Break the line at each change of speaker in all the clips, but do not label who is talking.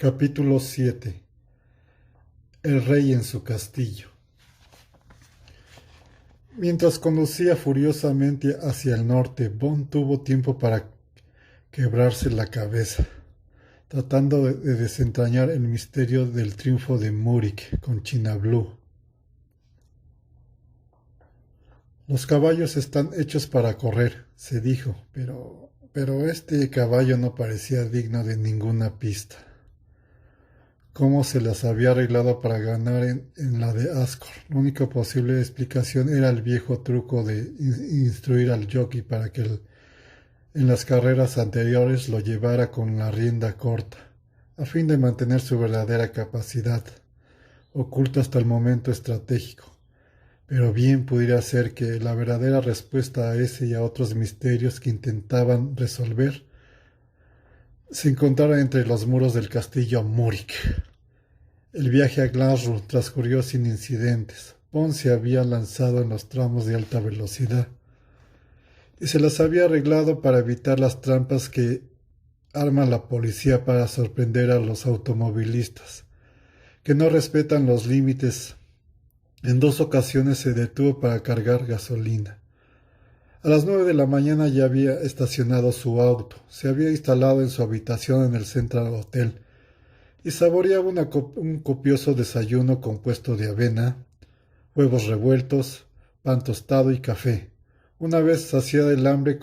Capítulo 7. El rey en su castillo. Mientras conducía furiosamente hacia el norte, Bond tuvo tiempo para quebrarse la cabeza, tratando de desentrañar el misterio del triunfo de Múrich con China Blue. Los caballos están hechos para correr, se dijo, pero este caballo no parecía digno de ninguna pista. Cómo se las había arreglado para ganar en la de Ascot. La única posible explicación era el viejo truco de instruir al jockey para que en las carreras anteriores lo llevara con la rienda corta, a fin de mantener su verdadera capacidad, oculta hasta el momento estratégico. Pero bien pudiera ser que la verdadera respuesta a ese y a otros misterios que intentaban resolver se encontrara entre los muros del castillo Múrich. El viaje a Glasgow transcurrió sin incidentes. Bond se había lanzado en los tramos de alta velocidad y se las había arreglado para evitar las trampas que arma la policía para sorprender a los automovilistas, que no respetan los límites. En 2 ocasiones se detuvo para cargar gasolina. A las 9 de la mañana ya había estacionado su auto, se había instalado en su habitación en el Central Hotel y saboreaba un copioso desayuno compuesto de avena, huevos revueltos, pan tostado y café. Una vez saciada el hambre,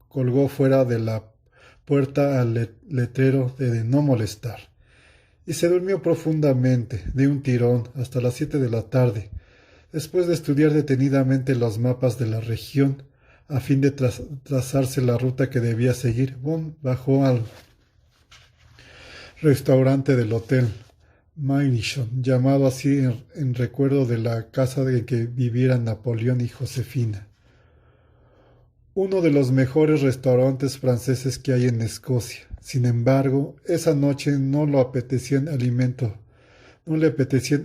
colgó fuera de la puerta al letrero de no molestar y se durmió profundamente, de un tirón, hasta las 7 de la tarde, después de estudiar detenidamente los mapas de la región a fin de trazarse la ruta que debía seguir. Bond bajó al restaurante del hotel Maynison, llamado así en recuerdo de la casa en que vivieran Napoleón y Josefina. Uno de los mejores restaurantes franceses que hay en Escocia. Sin embargo, esa noche no le apetecían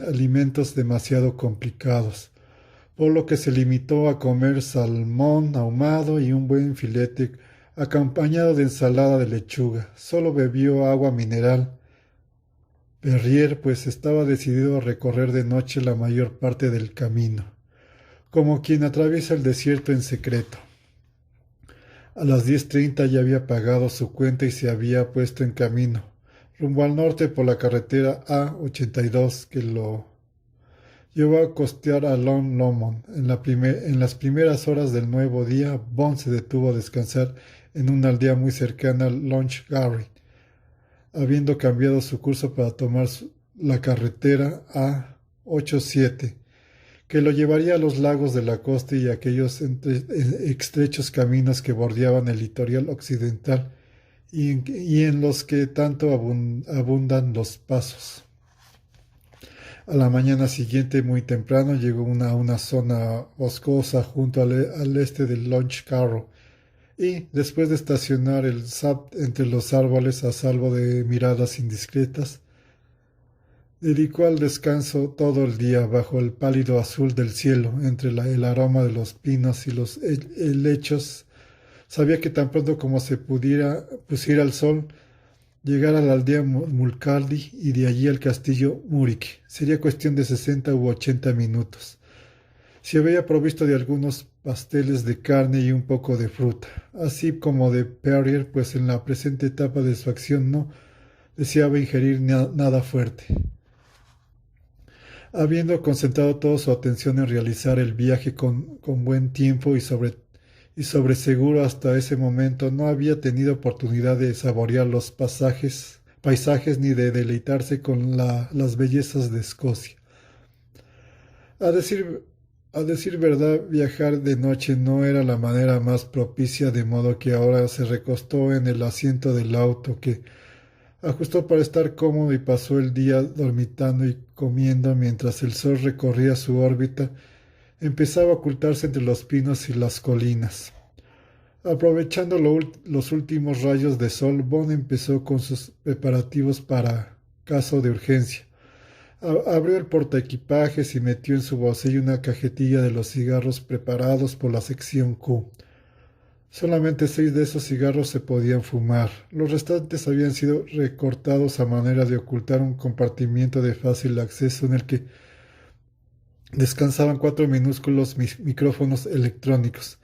alimentos demasiado complicados, por lo que se limitó a comer salmón ahumado y un buen filete acompañado de ensalada de lechuga. Solo bebió agua mineral. Perrier pues estaba decidido a recorrer de noche la mayor parte del camino, como quien atraviesa el desierto en secreto. A las 10:30 ya había pagado su cuenta y se había puesto en camino, rumbo al norte por la carretera A82 que lo llevó a costear a Long Lomond. En las primeras horas del nuevo día, Bond se detuvo a descansar en una aldea muy cercana a Lochgarry, habiendo cambiado su curso para tomar la carretera A87, que lo llevaría a los lagos de la costa y aquellos estrechos caminos que bordeaban el litoral occidental y en los que tanto abundan los pasos. A la mañana siguiente, muy temprano, llegó a una zona boscosa junto al este de Lochgarry y, después de estacionar el SAP entre los árboles a salvo de miradas indiscretas, dedicó al descanso todo el día bajo el pálido azul del cielo, entre el aroma de los pinos y los helechos. Sabía que tan pronto como se pusiera el sol, llegar a la aldea Mulcahy y de allí al castillo Múrich sería cuestión de 60 u 80 minutos. Se había provisto de algunos pasteles de carne y un poco de fruta, así como de Perrier, pues en la presente etapa de su acción no deseaba ingerir nada fuerte. Habiendo concentrado toda su atención en realizar el viaje con buen tiempo y sobre seguro hasta ese momento, no había tenido oportunidad de saborear los paisajes ni de deleitarse con las bellezas de Escocia. A decir verdad, viajar de noche no era la manera más propicia, de modo que ahora se recostó en el asiento del auto, que ajustó para estar cómodo y pasó el día dormitando y comiendo mientras el sol recorría su órbita, empezaba a ocultarse entre los pinos y las colinas. Aprovechando los últimos rayos de sol, Bond empezó con sus preparativos para caso de urgencia. Abrió el portaequipajes y metió en su bolsillo una cajetilla de los cigarros preparados por la sección Q. Solamente 6 de esos cigarros se podían fumar. Los restantes habían sido recortados a manera de ocultar un compartimiento de fácil acceso en el que descansaban 4 minúsculos micrófonos electrónicos,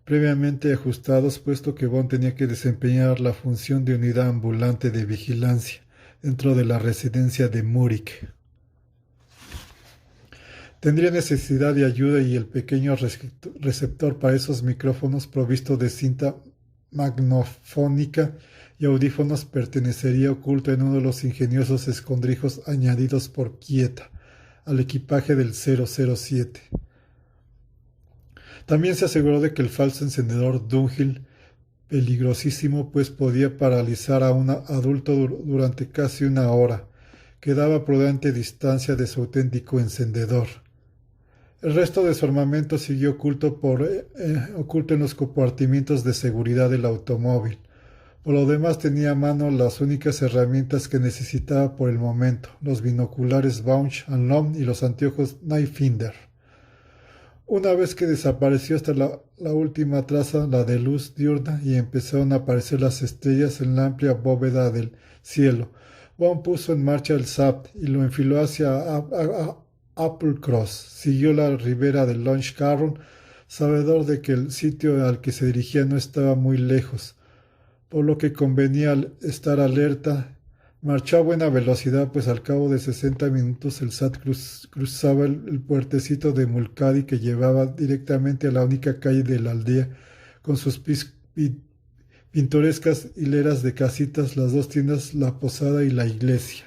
previamente ajustados, puesto que Bond tenía que desempeñar la función de unidad ambulante de vigilancia dentro de la residencia de Múrich. Tendría necesidad de ayuda y el pequeño receptor para esos micrófonos provisto de cinta magnofónica y audífonos pertenecería oculto en uno de los ingeniosos escondrijos añadidos por Quieta al equipaje del 007. También se aseguró de que el falso encendedor Dunhill, peligrosísimo pues podía paralizar a un adulto durante casi una hora, quedaba a prudente distancia de su auténtico encendedor. El resto de su armamento siguió oculto en los compartimientos de seguridad del automóvil. Por lo demás tenía a mano las únicas herramientas que necesitaba por el momento, los binoculares Bausch & Lomb y los anteojos Nightfinder. Una vez que desapareció hasta la última traza, la de luz diurna, y empezaron a aparecer las estrellas en la amplia bóveda del cielo, Bond puso en marcha el SAP y lo enfiló hacia Applecross. Siguió la ribera del Loch Carron, sabedor de que el sitio al que se dirigía no estaba muy lejos, por lo que convenía estar alerta. Marchó a buena velocidad, pues al cabo de 60 minutos el SAT cruzaba el puertecito de Mulcahy que llevaba directamente a la única calle de la aldea, con sus pintorescas hileras de casitas, las 2 tiendas, la posada y la iglesia.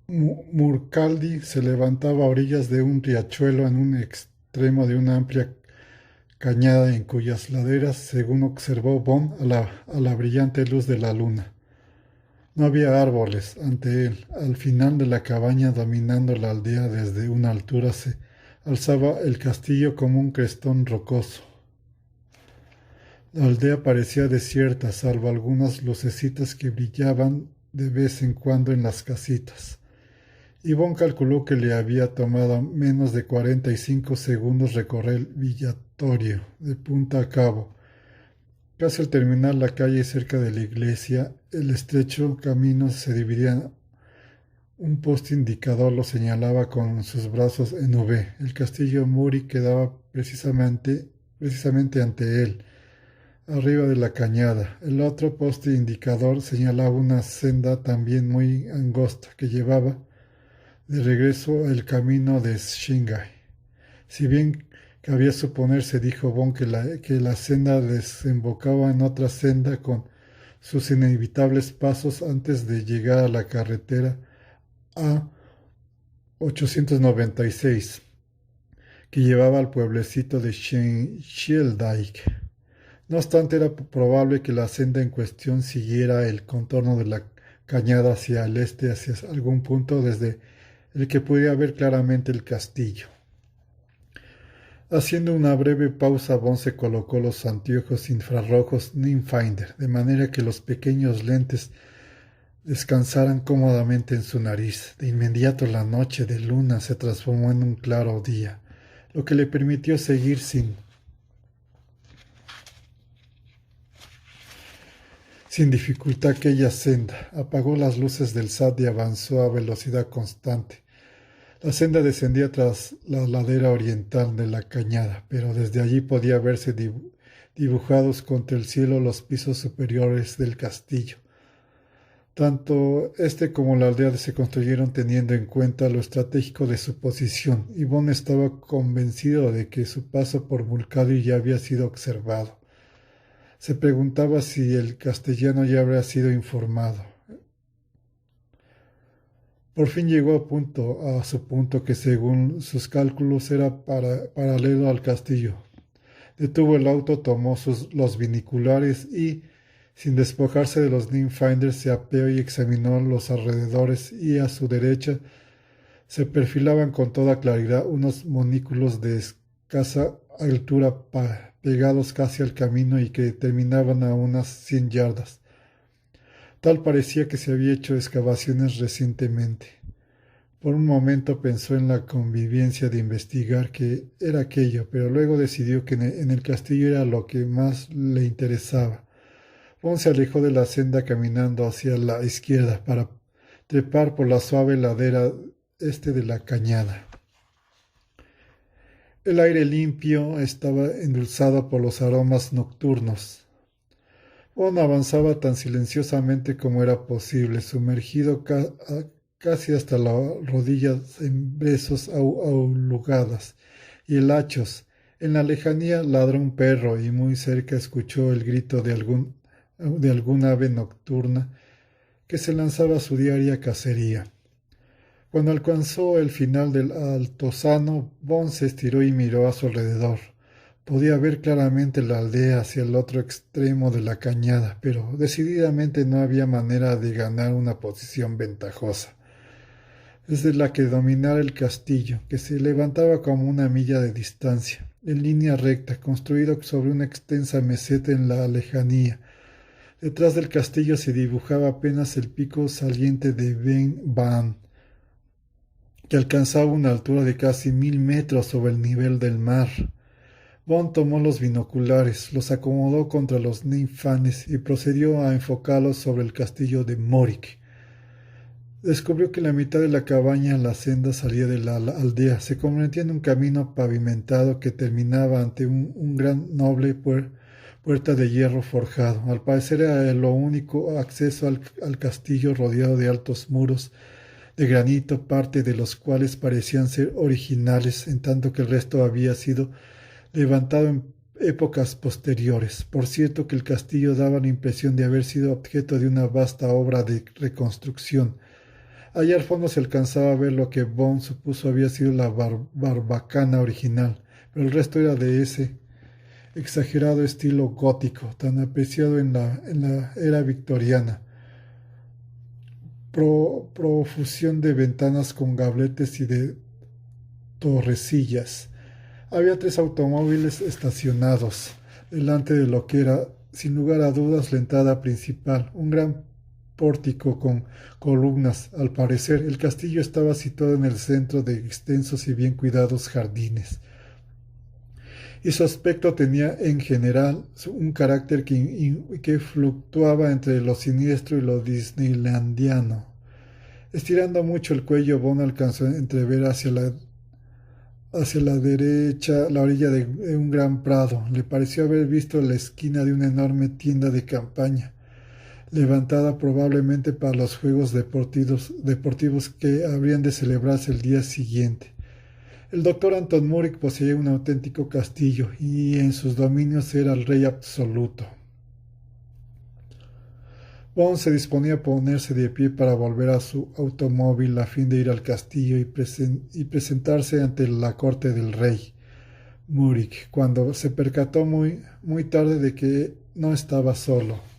Mulcahy se levantaba a orillas de un riachuelo en un extremo de una amplia cañada en cuyas laderas, según observó Bond a la brillante luz de la luna, no había árboles ante él. Al final de la cabaña, dominando la aldea desde una altura, se alzaba el castillo como un crestón rocoso. La aldea parecía desierta, salvo algunas lucecitas que brillaban de vez en cuando en las casitas. Yvonne calculó que le había tomado menos de 45 segundos recorrer el villatorio de punta a cabo. Casi al terminar la calle cerca de la iglesia, el estrecho camino se dividía. Un poste indicador lo señalaba con sus brazos en V. El castillo Muri quedaba precisamente ante él, arriba de la cañada. El otro poste indicador señalaba una senda también muy angosta que llevaba de regreso el camino de Shanghái. Si bien cabía suponerse, dijo Bond, que la senda desembocaba en otra senda con sus inevitables pasos antes de llegar a la carretera A896, que llevaba al pueblecito de Schieldijk. No obstante, era probable que la senda en cuestión siguiera el contorno de la cañada hacia el este, hacia algún punto desde el que podía ver claramente el castillo. Haciendo una breve pausa, Bond se colocó los anteojos infrarrojos Nightfinder, de manera que los pequeños lentes descansaran cómodamente en su nariz. De inmediato la noche de luna se transformó en un claro día, lo que le permitió seguir sin dificultad aquella senda. Apagó las luces del SAT y avanzó a velocidad constante. La senda descendía tras la ladera oriental de la cañada, pero desde allí podía verse dibujados contra el cielo los pisos superiores del castillo. Tanto este como la aldea se construyeron teniendo en cuenta lo estratégico de su posición, y Bond estaba convencido de que su paso por Mulcahy ya había sido observado. Se preguntaba si el castellano ya habría sido informado. Por fin llegó a su punto, que según sus cálculos era paralelo al castillo. Detuvo el auto, tomó los binoculares y, sin despojarse de los Nightfinders, se apeó y examinó los alrededores, y a su derecha se perfilaban con toda claridad unos montículos de escasa altura pegados casi al camino y que terminaban a unas 100 yardas. Tal parecía que se había hecho excavaciones recientemente. Por un momento pensó en la convivencia de investigar qué era aquello, pero luego decidió que en el castillo era lo que más le interesaba. Bond se alejó de la senda caminando hacia la izquierda para trepar por la suave ladera este de la cañada. El aire limpio estaba endulzado por los aromas nocturnos. Bond avanzaba tan silenciosamente como era posible, sumergido casi hasta las rodillas en brezos aulugadas y helachos. En la lejanía ladró un perro y muy cerca escuchó el grito de algún ave nocturna que se lanzaba a su diaria cacería. Cuando alcanzó el final del altozano, Bond se estiró y miró a su alrededor. Podía ver claramente la aldea hacia el otro extremo de la cañada, pero decididamente no había manera de ganar una posición ventajosa, desde la que dominara el castillo, que se levantaba como una milla de distancia, en línea recta, construido sobre una extensa meseta en la lejanía. Detrás del castillo se dibujaba apenas el pico saliente de Ben Van, que alcanzaba una altura de casi 1000 metros sobre el nivel del mar. Bond tomó los binoculares, los acomodó contra los ninfanes y procedió a enfocarlos sobre el castillo de Morik. Descubrió que la mitad de la cabaña, la senda, salía de la aldea. Se convertía en un camino pavimentado que terminaba ante un gran noble puerta de hierro forjado. Al parecer era el único acceso al castillo, rodeado de altos muros de granito, parte de los cuales parecían ser originales, en tanto que el resto había sido levantado en épocas posteriores. Por cierto que el castillo daba la impresión de haber sido objeto de una vasta obra de reconstrucción. Allá al fondo se alcanzaba a ver lo que Bond supuso había sido la barbacana original, pero el resto era de ese exagerado estilo gótico, tan apreciado en la era victoriana. Profusión de ventanas con gabletes y de torrecillas. Había 3 automóviles estacionados delante de lo que era, sin lugar a dudas, la entrada principal, un gran pórtico con columnas. Al parecer, el castillo estaba situado en el centro de extensos y bien cuidados jardines, y su aspecto tenía en general un carácter que fluctuaba entre lo siniestro y lo disneylandiano. Estirando mucho el cuello, Bond alcanzó a entrever hacia la derecha la orilla de un gran prado. Le pareció haber visto la esquina de una enorme tienda de campaña, levantada probablemente para los juegos deportivos que habrían de celebrarse el día siguiente. El doctor Anton Murik poseía un auténtico castillo y en sus dominios era el rey absoluto. Bond se disponía a ponerse de pie para volver a su automóvil a fin de ir al castillo y presentarse ante la corte del rey Murik, cuando se percató muy tarde de que no estaba solo.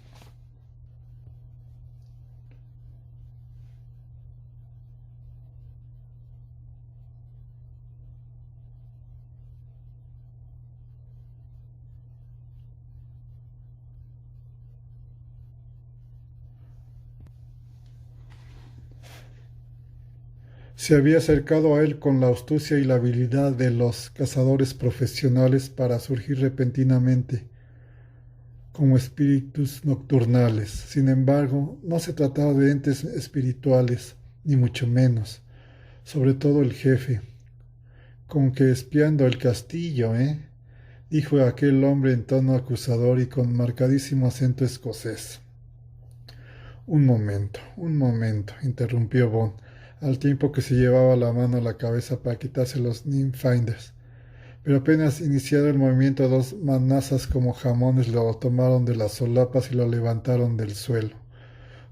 Se había acercado a él con la astucia y la habilidad de los cazadores profesionales para surgir repentinamente como espíritus nocturnales. Sin embargo, no se trataba de entes espirituales, ni mucho menos. Sobre todo el jefe. Con que espiando el castillo, dijo aquel hombre en tono acusador y con marcadísimo acento escocés. Un momento, interrumpió Bond, al tiempo que se llevaba la mano a la cabeza para quitarse los ninfinders. Pero apenas iniciado el movimiento, 2 manazas como jamones lo tomaron de las solapas y lo levantaron del suelo.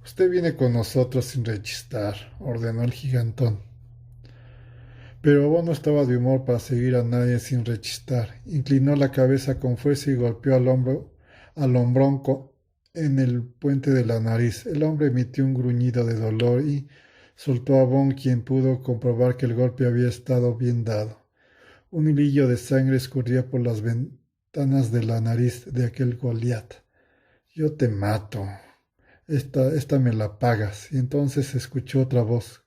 Usted viene con nosotros sin rechistar, ordenó el gigantón. Pero Bond no estaba de humor para seguir a nadie sin rechistar. Inclinó la cabeza con fuerza y golpeó al hombrón en el puente de la nariz. El hombre emitió un gruñido de dolor y soltó a Bond, quien pudo comprobar que el golpe había estado bien dado. Un hilillo de sangre escurría por las ventanas de la nariz de aquel Goliat. Yo te mato. Esta me la pagas. Y entonces se escuchó otra voz,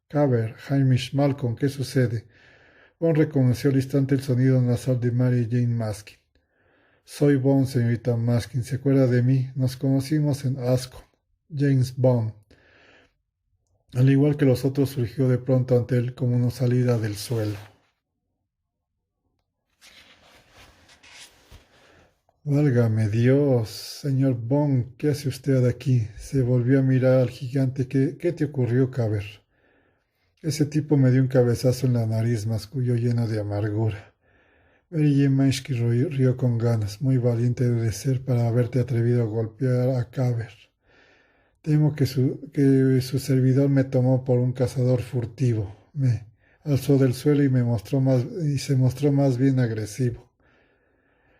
Caber, Hamish, Malcolm, ¿qué sucede? Bond reconoció al instante el sonido nasal de Mary Jane Maskin. Soy Bond, señorita Maskin. ¿Se acuerda de mí? Nos conocimos en Ascot. James Bond. Al igual que los otros, surgió de pronto ante él como una salida del suelo. Válgame Dios, señor Bond, ¿qué hace usted aquí? Se volvió a mirar al gigante. ¿Qué te ocurrió, Caber? Ese tipo me dio un cabezazo en la nariz, masculló lleno de amargura. Mary Jane Maskin rió con ganas. Muy valiente debe ser para haberte atrevido a golpear a Caber. Temo que su servidor me tomó por un cazador furtivo. Me alzó del suelo y se mostró más bien agresivo.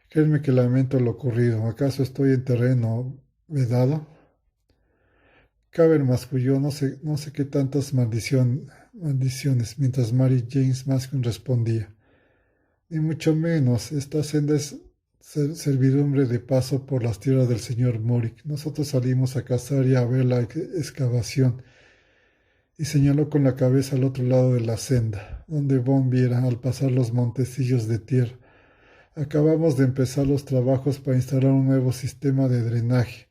Créeme que lamento lo ocurrido. ¿Acaso estoy en terreno vedado? Caber masculló no sé qué tantas maldiciones, mientras Mary Jane Maskin respondía. Ni mucho menos, esta senda es servidumbre de paso por las tierras del señor Morick. Nosotros salimos a cazar y a ver la excavación. Y señaló con la cabeza al otro lado de la senda, donde Bond viera al pasar los montecillos de tierra. Acabamos de empezar los trabajos para instalar un nuevo sistema de drenaje.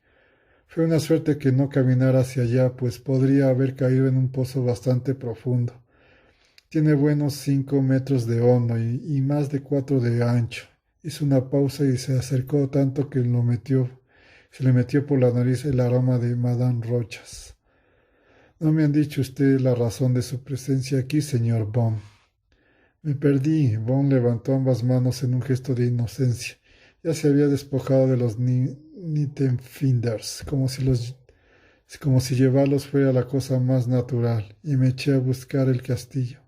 Fue una suerte que no caminara hacia allá, pues podría haber caído en un pozo bastante profundo. Tiene buenos 5 metros de hondo y más de 4 de ancho. Hizo una pausa y se acercó tanto que se le metió por la nariz el aroma de Madame Rochas. No me han dicho usted la razón de su presencia aquí, señor Bond. Me perdí. Bond levantó ambas manos en un gesto de inocencia. Ya se había despojado de los Nittenfinders, como si llevarlos fuera la cosa más natural, y me eché a buscar el castillo.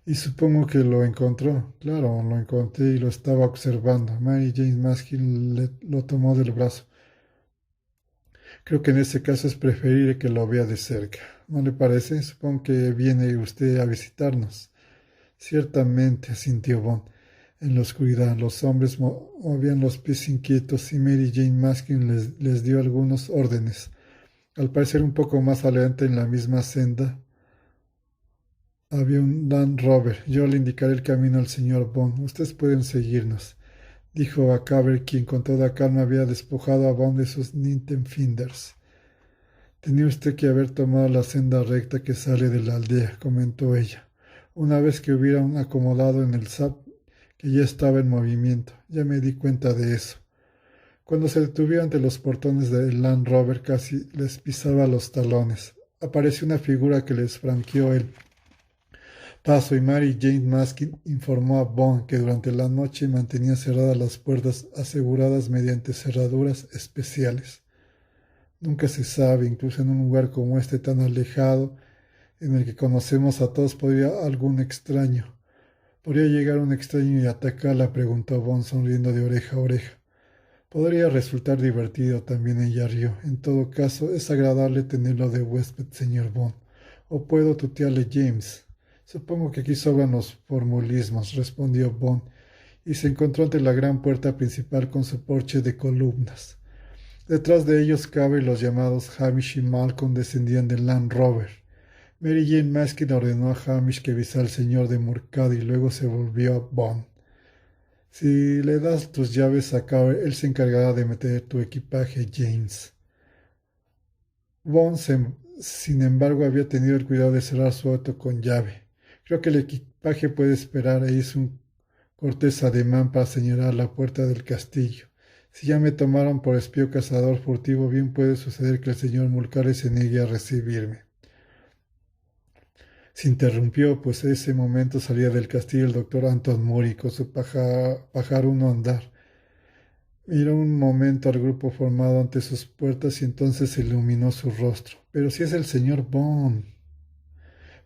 Y supongo que lo encontró. Claro, lo encontré y lo estaba observando. Mary Jane Maskin lo tomó del brazo. Creo que en ese caso es preferible que lo vea de cerca. ¿No le parece? Supongo que viene usted a visitarnos. Ciertamente, asintió Bond. En la oscuridad, los hombres movían los pies inquietos y Mary Jane Maskin les dio algunos órdenes. Al parecer un poco más adelante en la misma senda había un Land Rover. Yo le indicaré el camino al señor Bond. Ustedes pueden seguirnos, dijo a Caber, quien con toda calma había despojado a Bond de sus Nittenfinders. Tenía usted que haber tomado la senda recta que sale de la aldea, comentó ella, una vez que hubieran acomodado en el SAP que ya estaba en movimiento. Ya me di cuenta de eso. Cuando se detuvo ante los portones del Land Rover casi les pisaba los talones. Apareció una figura que les franqueó el paso y Mary Jane Maskin informó a Bond que durante la noche mantenía cerradas las puertas aseguradas mediante cerraduras especiales. Nunca se sabe, incluso en un lugar como este tan alejado, en el que conocemos a todos, ¿Podría llegar un extraño y atacarla?, preguntó Bond sonriendo de oreja a oreja. Podría resultar divertido, también ella rió. En todo caso, es agradable tenerlo de huésped, señor Bond. O puedo tutearle James. Supongo que aquí sobran los formulismos, respondió Bond, y se encontró ante la gran puerta principal con su porche de columnas. Detrás de ellos Caber y los llamados Hamish y Malcolm descendían del Land Rover. Mary Jane Maskin ordenó a Hamish que avisara al señor de Murcad y luego se volvió a Bond. Si le das tus llaves a Caber, él se encargará de meter tu equipaje, James. Bond, sin embargo, había tenido el cuidado de cerrar su auto con llave. Creo que el equipaje puede esperar, e hizo un cortés ademán para señalar la puerta del castillo. Si ya me tomaron por espía o cazador furtivo, bien puede suceder que el señor Mulcahy se niegue a recibirme. Se interrumpió, pues en ese momento salía del castillo el doctor Anton Mori con su pajaruno andar. Miró un momento al grupo formado ante sus puertas y entonces se iluminó su rostro. Pero si es el señor Bond.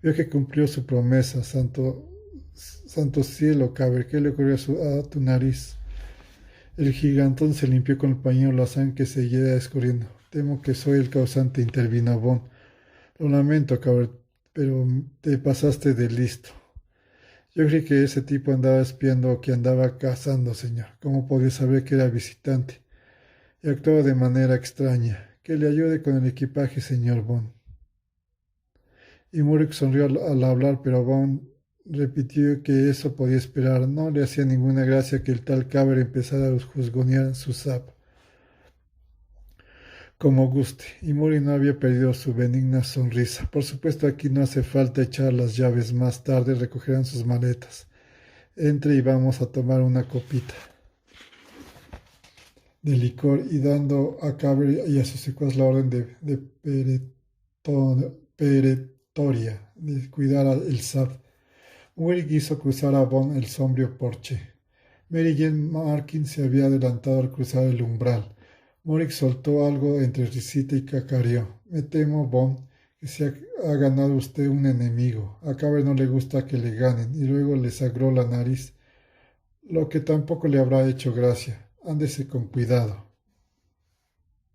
Vio que cumplió su promesa. Santo cielo, Caber, ¿qué le ocurrió a tu nariz? El gigantón se limpió con el pañuelo la sangre que seguía escurriendo. Temo que soy el causante, intervino Bond. Lo lamento, Caber, pero te pasaste de listo. Yo creí que ese tipo andaba espiando o que andaba cazando, señor. ¿Cómo podía saber que era visitante? Y actuaba de manera extraña. Que le ayude con el equipaje, señor Bond. Y Murik sonrió al hablar, pero Bond repitió que eso podía esperar. No le hacía ninguna gracia que el tal Caber empezara a juzgonear su sap. Como guste, y Muri no había perdido su benigna sonrisa. Por supuesto, aquí no hace falta echar las llaves. Más tarde recogerán sus maletas. Entre y vamos a tomar una copita de licor, y dando a Caber y a sus secuaces la orden de peretoria de cuidar el SAP. Muri quiso cruzar a Bond el sombrío porche. Mary Jane Markin se había adelantado al cruzar el umbral. Morik soltó algo entre risita y cacareó. Me temo, Bond, que se ha ganado usted un enemigo. A Caber no le gusta que le ganen, y luego le sangró la nariz, lo que tampoco le habrá hecho gracia. Ándese con cuidado.